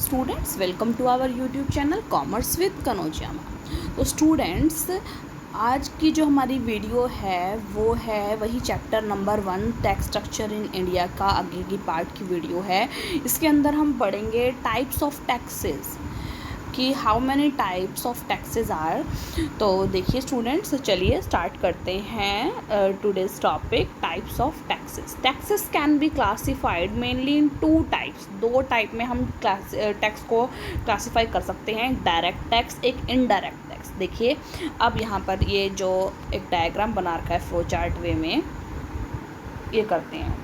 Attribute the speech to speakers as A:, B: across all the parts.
A: Students, welcome to our YouTube channel commerce with Kanaujia ma'am. तो students, आज की जो हमारी वीडियो है वो है वही chapter number 1 tax structure in India का आगे की पार्ट की वीडियो है। इसके अंदर हम पढ़ेंगे टाइप्स ऑफ टैक्सेस कि how many types of taxes are. तो देखिए स्टूडेंट्स, चलिए स्टार्ट करते हैं today's topic types of taxes. Taxes can be classified mainly in 2 टाइप्स। 2 टाइप में हम टैक्स को क्लासीफाई कर सकते हैं, डायरेक्ट टैक्स, एक इनडायरेक्ट टैक्स। देखिए अब यहाँ पर ये जो एक डायग्राम बना रखा है फ्लो चार्ट वे में, ये करते हैं।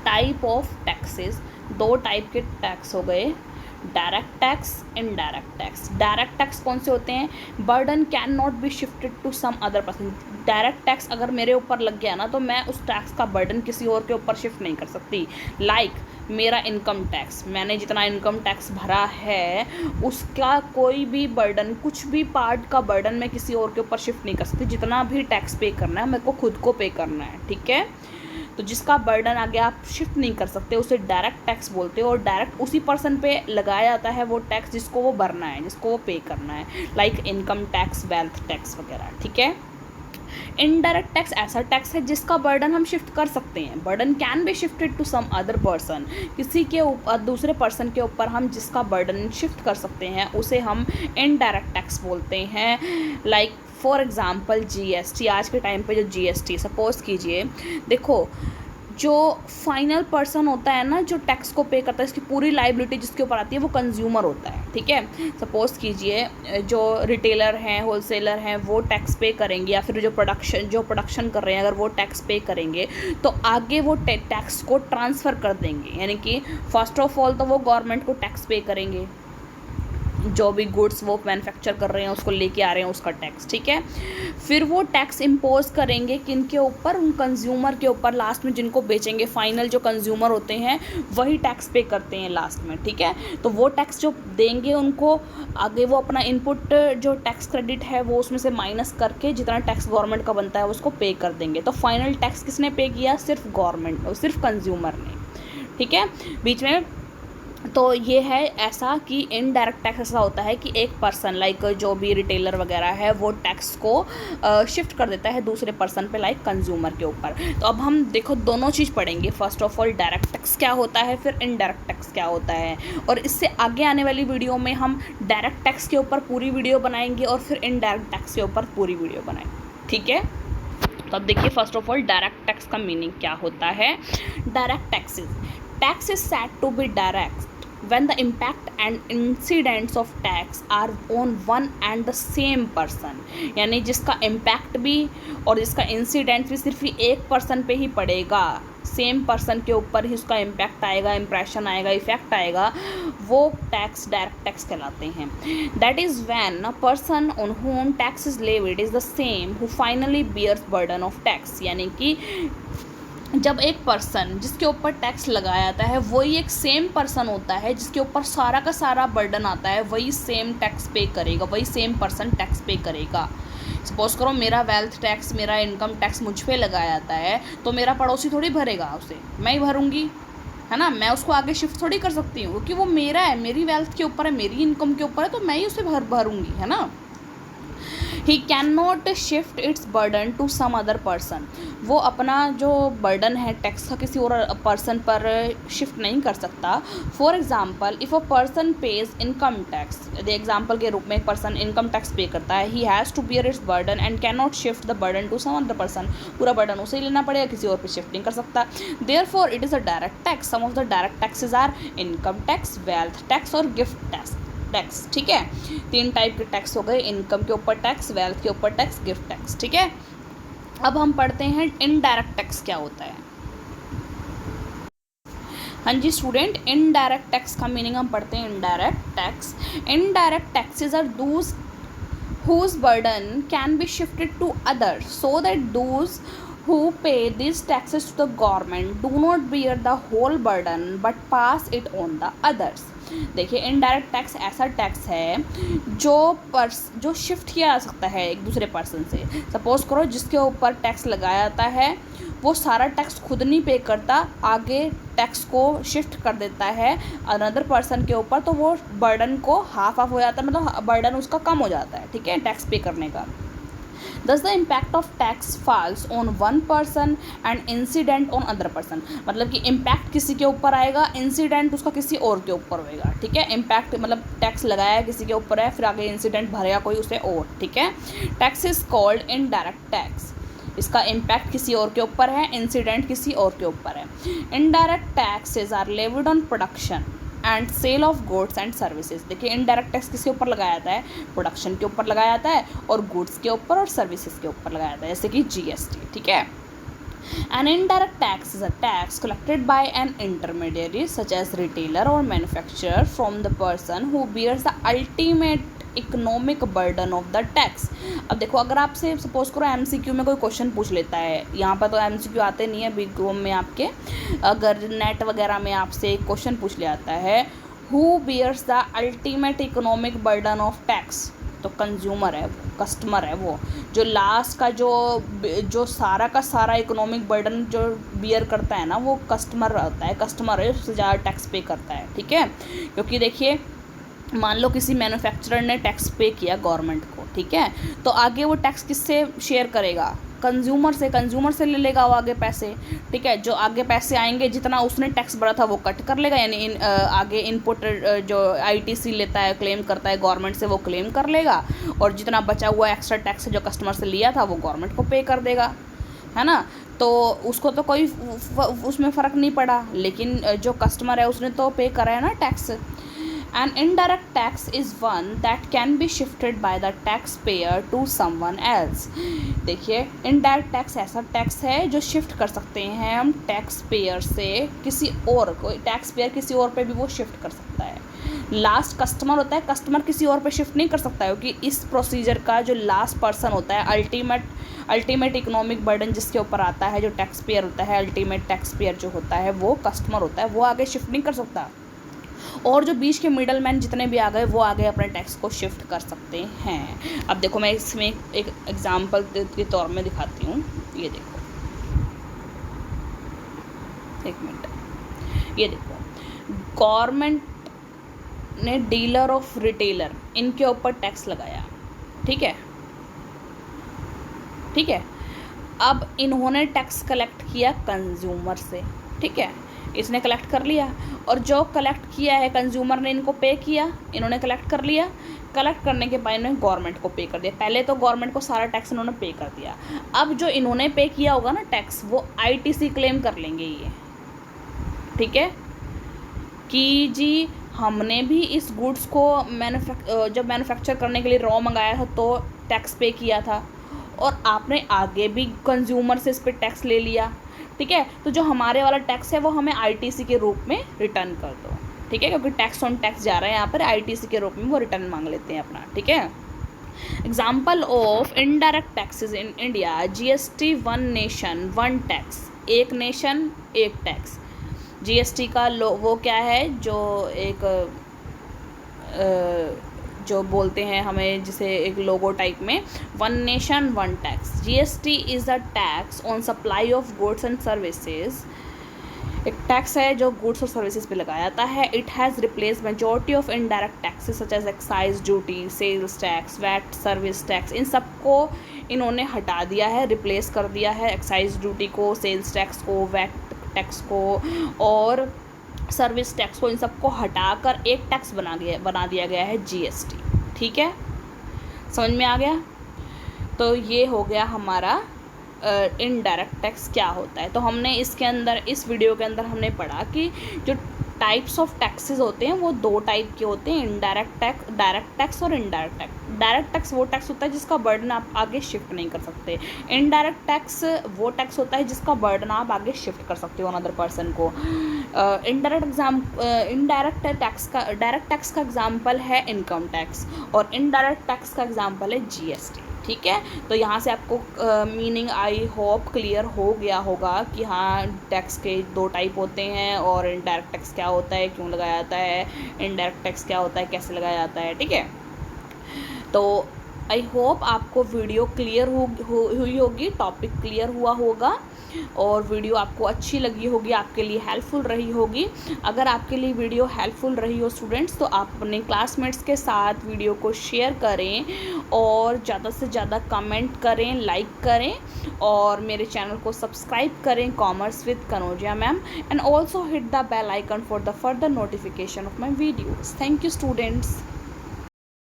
A: टाइप ऑफ टैक्सेस, 2 टाइप के टैक्स हो गए, direct tax, indirect tax. Direct tax कौन से होते हैं? Burden can not be shifted to some other person. Direct tax अगर मेरे ऊपर लग गया ना तो मैं उस टैक्स का बर्डन किसी और के ऊपर शिफ्ट नहीं कर सकती। लाइक मेरा इनकम टैक्स, मैंने जितना इनकम टैक्स भरा है उसका कोई भी बर्डन, कुछ भी पार्ट का बर्डन मैं किसी और के ऊपर शिफ्ट नहीं कर सकती। जितना भी टैक्स पे करना है मेरे को खुद को पे करना है, ठीक है। तो जिसका बर्डन आगे आप शिफ्ट नहीं कर सकते उसे डायरेक्ट टैक्स बोलते हो, और डायरेक्ट उसी पर्सन पे लगाया जाता है वो टैक्स जिसको वो भरना है, जिसको वो पे करना है, like income tax, wealth tax वगैरह, ठीक है। इनडायरेक्ट टैक्स ऐसा टैक्स है जिसका बर्डन हम शिफ्ट कर सकते हैं। Burden can be shifted to some other person. किसी के ऊपर, दूसरे पर्सन के ऊपर हम जिसका बर्डन शिफ्ट कर सकते हैं उसे हम इनडायरेक्ट टैक्स बोलते हैं। Like for example GST. आज के टाइम पे जो जीएसटी, सपोज़ कीजिए, देखो जो फाइनल पर्सन होता है ना जो टैक्स को पे करता है, इसकी पूरी लाइबिलिटी जिसके ऊपर आती है वो कंज्यूमर होता है, ठीक है। सपोज़ कीजिए जो रिटेलर हैं, होलसेलर हैं, वो टैक्स पे करेंगे, या फिर जो प्रोडक्शन कर रहे हैं अगर वो टैक्स पे करेंगे तो आगे वो टैक्स को ट्रांसफ़र कर देंगे। यानी कि फर्स्ट ऑफ ऑल तो वो गवर्नमेंट को टैक्स पे करेंगे, जो भी गुड्स वो मैन्युफैक्चर कर रहे हैं उसको लेके आ रहे हैं उसका टैक्स, ठीक है। फिर वो टैक्स इम्पोज करेंगे किन के ऊपर? उन कंज्यूमर के ऊपर। लास्ट में जिनको बेचेंगे, फाइनल जो कंज्यूमर होते हैं वही टैक्स पे करते हैं लास्ट में, ठीक है। तो वो टैक्स जो देंगे उनको आगे वो अपना इनपुट जो टैक्स क्रेडिट है वो उसमें से माइनस करके जितना टैक्स गवर्नमेंट का बनता है उसको पे कर देंगे। तो फाइनल टैक्स किसने पे किया? सिर्फ गवर्नमेंट, सिर्फ कंज्यूमर ने, ठीक है। बीच में तो ये है ऐसा कि इनडायरेक्ट टैक्स ऐसा होता है कि एक पर्सन, लाइक जो भी रिटेलर वगैरह है, वो टैक्स को शिफ्ट कर देता है दूसरे पर्सन पे, लाइक कंज्यूमर के ऊपर। तो अब हम देखो दोनों चीज़ पढ़ेंगे। First of all direct tax क्या होता है, फिर इनडायरेक्ट टैक्स क्या होता है, और इससे आगे आने वाली वीडियो में हम डायरेक्ट टैक्स के ऊपर पूरी वीडियो बनाएंगे और फिर इनडायरेक्ट टैक्स के ऊपर पूरी वीडियो बनाएंगे, ठीक है। तो अब देखिए first of all direct tax का मीनिंग क्या होता है। Direct tax is said to be direct when the impact and incidents of tax are on one and the same person। यानी जिसका इम्पैक्ट भी और जिसका इंसिडेंट भी सिर्फ एक पर्सन पे ही पड़ेगा, सेम पर्सन के ऊपर ही उसका इम्पैक्ट आएगा, इम्प्रेशन आएगा, इफेक्ट आएगा, वो टैक्स डायरेक्ट टैक्स कहलाते हैं। That is when a person on whom tax is levied is the same who finally bears burden of tax. यानी कि जब एक पर्सन जिसके ऊपर टैक्स लगाया जाता है वही एक सेम पर्सन होता है जिसके ऊपर सारा का सारा बर्डन आता है, वही सेम टैक्स पे करेगा, वही सेम पर्सन टैक्स पे करेगा। सपोज करो मेरा वेल्थ टैक्स, मेरा इनकम टैक्स मुझ पे लगाया जाता है तो मेरा पड़ोसी थोड़ी भरेगा, उसे मैं ही भरूंगी, है ना। मैं उसको आगे शिफ्ट थोड़ी कर सकती हूँ क्योंकि वो मेरा है, मेरी वेल्थ के ऊपर है, मेरी इनकम के ऊपर है, तो मैं ही उसे भरूंगी, है ना। He can not shift its burden to some other person. वो अपना जो बर्डन है टैक्स का किसी और पर्सन पर शिफ्ट नहीं कर सकता। For example if a person page income tax, यदि एग्जाम्पल के रूप में एक पर्सन इनकम टैक्स पे करता है, he has to bear its burden and can not shift the burden to some other person. पूरा बर्डन उसे ही लेना पड़ेगा, किसी और पे शिफ्ट नहीं कर सकता। Therefore it is a direct tax. Some of the direct taxes are income tax, wealth tax और गिफ्ट टैक्स, ठीक है। 3 टाइप के टैक्स हो गए, इनकम के ऊपर टैक्स, वेल्थ के ऊपर टैक्स, गिफ्ट टैक्स, ठीक है। अब हम पढ़ते हैं इनडायरेक्ट टैक्स क्या होता है। हाँ जी स्टूडेंट, इनडायरेक्ट टैक्स का मीनिंग हम पढ़ते हैं। Indirect tax, indirect taxes are those whose burden can be shifted to others so that those who pay these taxes to the government do not bear the whole burden but pass it on the others। देखिए indirect tax ऐसा tax है जो shift किया जा सकता है एक दूसरे पर्सन से। सपोज करो जिसके ऊपर टैक्स लगाया जाता है वो सारा टैक्स खुद नहीं पे करता, आगे टैक्स को शिफ्ट कर देता है अनदर पर्सन के ऊपर, तो वो बर्डन को हाफ हो जाता है, मतलब बर्डन उसका कम हो जाता है, ठीक है, टैक्स पे करने का। Thus the impact of tax falls on one person and incident on other person, मतलब कि इम्पैक्ट किसी के ऊपर आएगा, इंसिडेंट उसका किसी और के ऊपर होएगा, ठीक है। इम्पैक्ट मतलब टैक्स लगाया किसी के ऊपर है, फिर आगे इंसिडेंट भरेगा कोई उसे और, ठीक है। Tax is called indirect tax, इसका इम्पैक्ट किसी और के ऊपर है, इंसिडेंट किसी और के ऊपर है। Indirect taxes are levied on production and sale of goods and services. देखिए इनडायरेक्ट टैक्स किसके ऊपर लगाया जाता है, प्रोडक्शन के ऊपर लगाया जाता है, और गुड्स के ऊपर और सर्विसेज के ऊपर लगाया जाता है, जैसे कि जीएसटी, ठीक है। An indirect tax is a tax collected by an intermediary such as retailer or manufacturer from the person who bears the ultimate economic burden of the tax. अब देखो अगर आपसे सपोज करो एमसीक्यू में कोई क्वेश्चन पूछ लेता है, यहाँ पर तो एमसीक्यू आते नहीं है बिग कॉम में आपके, अगर नेट वगैरह में आपसे एक क्वेश्चन पूछ लिया जाता है who bears the ultimate economic burden of tax, तो कंज्यूमर है, कस्टमर है, वो जो लास्ट का जो सारा का सारा इकोनॉमिक बर्डन जो बियर करता है ना, वो कस्टमर होता है, कस्टमर है, उससे ज़्यादा टैक्स पे करता है, ठीक है। क्योंकि देखिए मान लो किसी मैन्युफैक्चरर ने टैक्स पे किया गवर्नमेंट को, ठीक है, तो आगे वो टैक्स किससे शेयर करेगा, कंज्यूमर से ले लेगा वो आगे पैसे, ठीक है। जो आगे पैसे आएंगे जितना उसने टैक्स भरा था वो कट कर लेगा, यानी आगे इनपुट जो आईटीसी लेता है क्लेम करता है गवर्नमेंट से वो क्लेम कर लेगा, और जितना बचा हुआ एक्स्ट्रा टैक्स जो कस्टमर से लिया था वो गवर्नमेंट को पे कर देगा, है ना। तो उसको तो कोई उसमें फ़र्क नहीं पड़ा, लेकिन जो कस्टमर है उसने तो पे करा है ना tax. An indirect tax is one that can be shifted by the taxpayer to someone else। देखिए इनडायरेक्ट टैक्स ऐसा टैक्स है जो शिफ्ट कर सकते हैं हम टैक्स पेयर से किसी और को, टैक्स पेयर किसी और पे भी वो शिफ्ट कर सकता है। लास्ट कस्टमर होता है, कस्टमर किसी और पे शिफ्ट नहीं कर सकता है, क्योंकि इस प्रोसीजर का जो लास्ट पर्सन होता है, अल्टीमेट इकोनॉमिक बर्डन जिसके ऊपर आता है, जो टैक्स पेयर होता है, अल्टीमेट टैक्स पेयर जो होता है वो कस्टमर होता है, वो आगे शिफ्ट नहीं कर सकता, और जो बीच के मिडल मैन जितने भी आ गए वो आगे अपने टैक्स को शिफ्ट कर सकते हैं। अब देखो मैं इसमें एक एग्जांपल के तौर में दिखाती हूँ, ये देखो, एक मिनट, ये देखो गवर्नमेंट ने डीलर और रिटेलर इनके ऊपर टैक्स लगाया, ठीक है, ठीक है। अब इन्होंने टैक्स कलेक्ट किया कंज्यूमर से, ठीक है, इसने कलेक्ट कर लिया, और जो कलेक्ट किया है कंज्यूमर ने इनको पे किया, इन्होंने कलेक्ट कर लिया, कलेक्ट करने के बाद इन्होंने गवर्नमेंट को पे कर दिया। पहले तो गवर्नमेंट को सारा टैक्स इन्होंने पे कर दिया, अब जो इन्होंने पे किया होगा ना टैक्स वो आईटीसी क्लेम कर लेंगे ये, ठीक है, कि जी हमने भी इस गुड्स को जब मैन्युफैक्चर करने के लिए रॉ मंगाया था तो टैक्स पे किया था, और आपने आगे भी कंज्यूमर से इस पर टैक्स ले लिया, ठीक है, तो जो हमारे वाला टैक्स है वो हमें आईटीसी के रूप में रिटर्न कर दो, ठीक है, क्योंकि टैक्स ऑन टैक्स जा रहा है यहाँ पर, आईटीसी के रूप में वो रिटर्न मांग लेते हैं अपना, ठीक है। Example of indirect taxes in India, GST one nation one tax, एक नेशन एक टैक्स। जीएसटी का वो क्या है, जो एक जो बोलते हैं हमें जिसे एक लोगो टाइप में, one nation one tax. GST is a tax on supply of goods and services, एक टैक्स है जो गुड्स और सर्विसेज पे लगाया जाता है। It has replace majority of indirect taxes such as excise duty, sales tax, VAT, service tax, इन सबको इन्होंने हटा दिया है, रिप्लेस कर दिया है एक्साइज ड्यूटी को, सेल्स टैक्स को, वैट टैक्स को और सर्विस टैक्स को, इन सबको हटाकर एक टैक्स बना दिया गया है जीएसटी, ठीक है, समझ में आ गया। तो ये हो गया हमारा इनडायरेक्ट टैक्स क्या होता है। तो हमने इसके अंदर, इस वीडियो के अंदर हमने पढ़ा कि जो टाइप्स ऑफ टैक्सेस होते हैं वो दो टाइप के होते हैं, इनडायरेक्ट टैक्स, डायरेक्ट टैक्स और इनडायरेक्ट टैक्स। डायरेक्ट टैक्स वो टैक्स होता है जिसका बर्डन आप आगे शिफ्ट नहीं कर सकते, इनडायरेक्ट टैक्स वो टैक्स होता है जिसका बर्डन आप आगे शिफ्ट कर सकते हो अनदर पर्सन को। डायरेक्ट टैक्स का एग्जाम्पल है इनकम टैक्स, और इनडायरेक्ट टैक्स का एग्जाम्पल है जीएसटी, ठीक है। तो यहाँ से आपको मीनिंग आई होप क्लियर हो गया होगा कि हाँ टैक्स के दो टाइप होते हैं, और इनडायरेक्ट टैक्स क्या होता है, क्यों लगाया जाता है, इनडायरेक्ट टैक्स क्या होता है, कैसे लगाया जाता है, ठीक है। तो आई होप आपको वीडियो क्लियर हुई होगी, टॉपिक क्लियर हुआ होगा और वीडियो आपको अच्छी लगी होगी, आपके लिए हेल्पफुल रही होगी। अगर आपके लिए वीडियो हेल्पफुल रही हो स्टूडेंट्स, तो आप अपने क्लासमेट्स के साथ वीडियो को शेयर करें और ज़्यादा से ज़्यादा कमेंट करें, लाइक करें और मेरे चैनल को सब्सक्राइब करें, commerce with Kanaujia ma'am, and also hit the bell icon for the further notification of my videos. Thank you students.